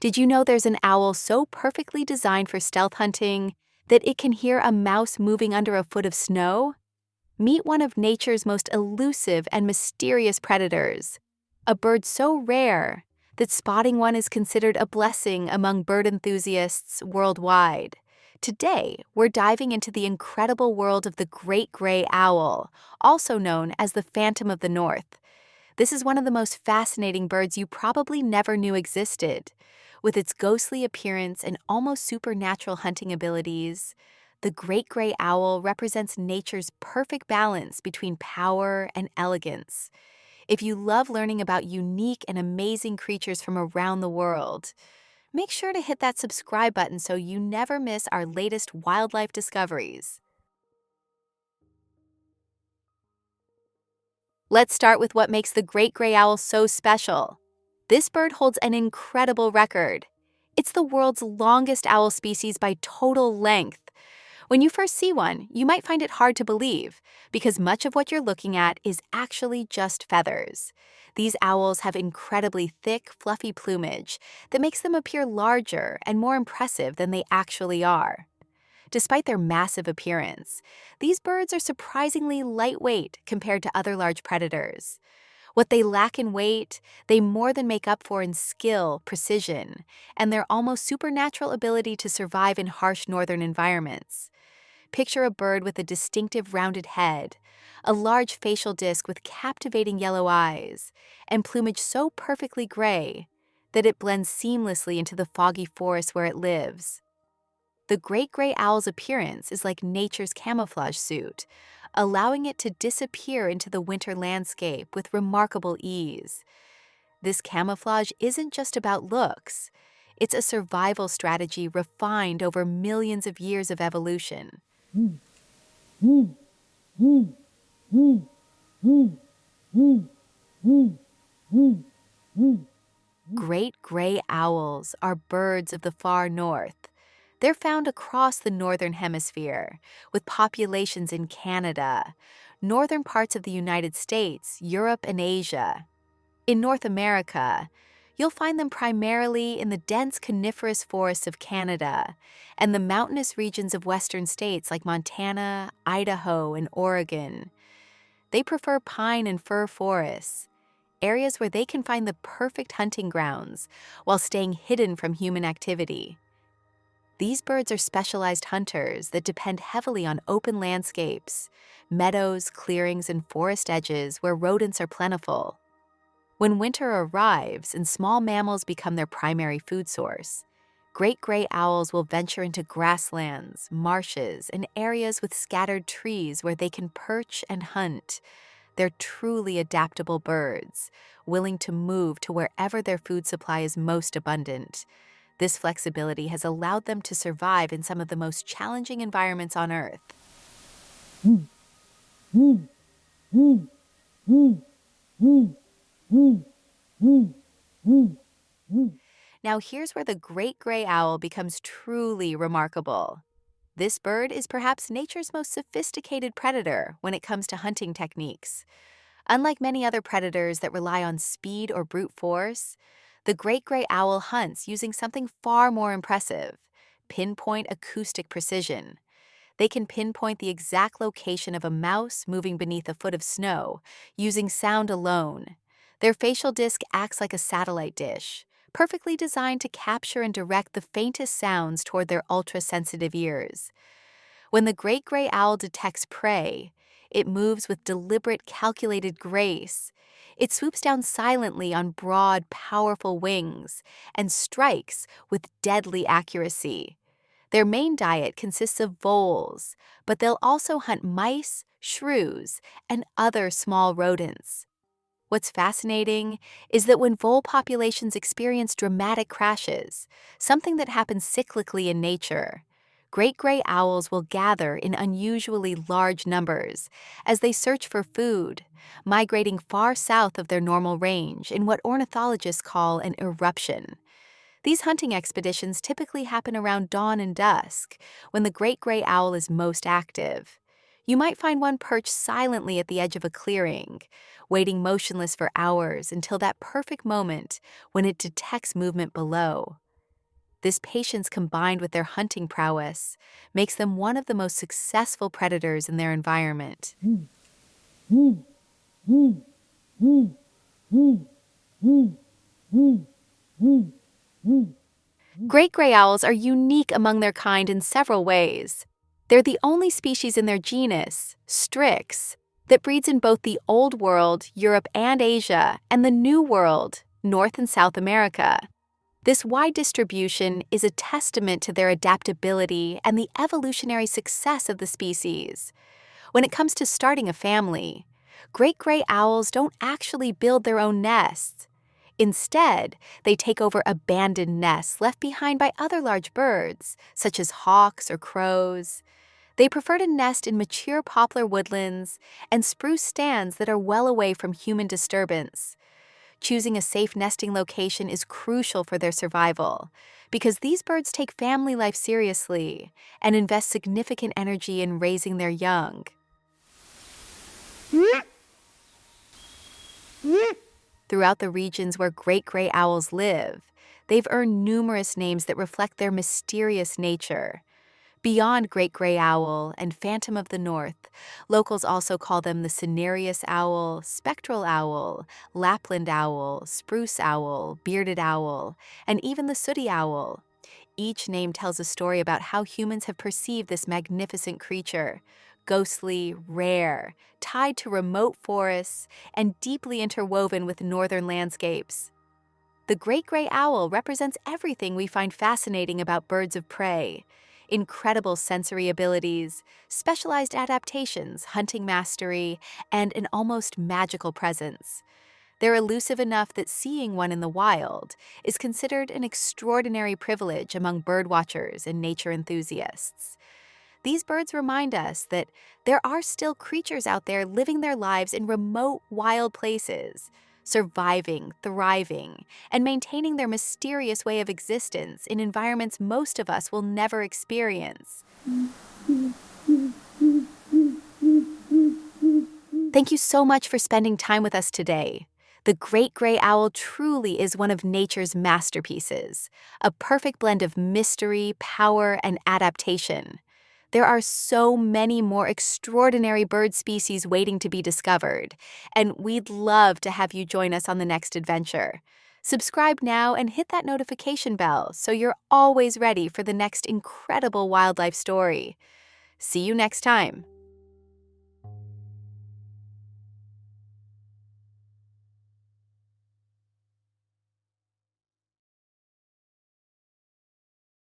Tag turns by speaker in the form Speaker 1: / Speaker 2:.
Speaker 1: Did you know there's an owl so perfectly designed for stealth hunting that it can hear a mouse moving under a foot of snow? Meet one of nature's most elusive and mysterious predators, a bird so rare that spotting one is considered a blessing among bird enthusiasts worldwide. Today, we're diving into the incredible world of the great gray owl, also known as the Phantom of the North. This is one of the most fascinating birds you probably never knew existed. With its ghostly appearance and almost supernatural hunting abilities, the great gray owl represents nature's perfect balance between power and elegance. If you love learning about unique and amazing creatures from around the world, make sure to hit that subscribe button so you never miss our latest wildlife discoveries. Let's start with what makes the great gray owl so special. This bird holds an incredible record. It's the world's longest owl species by total length. When you first see one, you might find it hard to believe, because much of what you're looking at is actually just feathers. These owls have incredibly thick, fluffy plumage that makes them appear larger and more impressive than they actually are. Despite their massive appearance, these birds are surprisingly lightweight compared to other large predators. What they lack in weight, they more than make up for in skill, precision, and their almost supernatural ability to survive in harsh northern environments. Picture a bird with a distinctive rounded head, a large facial disc with captivating yellow eyes, and plumage so perfectly gray that it blends seamlessly into the foggy forest where it lives. The great gray owl's appearance is like nature's camouflage suit, allowing it to disappear into the winter landscape with remarkable ease. This camouflage isn't just about looks. It's a survival strategy refined over millions of years of evolution. Great gray owls are birds of the far north. They're found across the northern hemisphere, with populations in Canada, northern parts of the United States, Europe, and Asia. In North America, you'll find them primarily in the dense coniferous forests of Canada and the mountainous regions of western states like Montana, Idaho, and Oregon. They prefer pine and fir forests, areas where they can find the perfect hunting grounds while staying hidden from human activity. These birds are specialized hunters that depend heavily on open landscapes, meadows, clearings, and forest edges where rodents are plentiful. When winter arrives and small mammals become their primary food source, great gray owls will venture into grasslands, marshes, and areas with scattered trees where they can perch and hunt. They're truly adaptable birds, willing to move to wherever their food supply is most abundant. This flexibility has allowed them to survive in some of the most challenging environments on Earth. Now here's where the great gray owl becomes truly remarkable. This bird is perhaps nature's most sophisticated predator when it comes to hunting techniques. Unlike many other predators that rely on speed or brute force, the great gray owl hunts using something far more impressive: pinpoint acoustic precision. They can pinpoint the exact location of a mouse moving beneath a foot of snow using sound alone. Their facial disc acts like a satellite dish, perfectly designed to capture and direct the faintest sounds toward their ultra-sensitive ears. When the great gray owl detects prey, it moves with deliberate, calculated grace. It swoops down silently on broad, powerful wings and strikes with deadly accuracy. Their main diet consists of voles, but they'll also hunt mice, shrews, and other small rodents. What's fascinating is that when vole populations experience dramatic crashes, something that happens cyclically in nature, great gray owls will gather in unusually large numbers as they search for food, migrating far south of their normal range in what ornithologists call an eruption. These hunting expeditions typically happen around dawn and dusk, when the great gray owl is most active. You might find one perched silently at the edge of a clearing, waiting motionless for hours until that perfect moment when it detects movement below. This patience combined with their hunting prowess makes them one of the most successful predators in their environment. Great gray owls are unique among their kind in several ways. They're the only species in their genus, Strix, that breeds in both the Old World, Europe and Asia, and the New World, North and South America. This wide distribution is a testament to their adaptability and the evolutionary success of the species. When it comes to starting a family, great gray owls don't actually build their own nests. Instead, they take over abandoned nests left behind by other large birds, such as hawks or crows. They prefer to nest in mature poplar woodlands and spruce stands that are well away from human disturbance. Choosing a safe nesting location is crucial for their survival, because these birds take family life seriously and invest significant energy in raising their young. Throughout the regions where great gray owls live, they've earned numerous names that reflect their mysterious nature. Beyond great gray owl and phantom of the north, locals also call them the cinereous owl, spectral owl, Lapland owl, spruce owl, bearded owl, and even the sooty owl. Each name tells a story about how humans have perceived this magnificent creature: ghostly, rare, tied to remote forests, and deeply interwoven with northern landscapes. The great gray owl represents everything we find fascinating about birds of prey: incredible sensory abilities, specialized adaptations, hunting mastery, and an almost magical presence. They're elusive enough that seeing one in the wild is considered an extraordinary privilege among birdwatchers and nature enthusiasts. These birds remind us that there are still creatures out there living their lives in remote, wild places, surviving, thriving, and maintaining their mysterious way of existence in environments most of us will never experience. Thank you so much for spending time with us today. The great gray owl truly is one of nature's masterpieces, a perfect blend of mystery, power, and adaptation. There are so many more extraordinary bird species waiting to be discovered, and we'd love to have you join us on the next adventure. Subscribe now and hit that notification bell so you're always ready for the next incredible wildlife story. See you next time.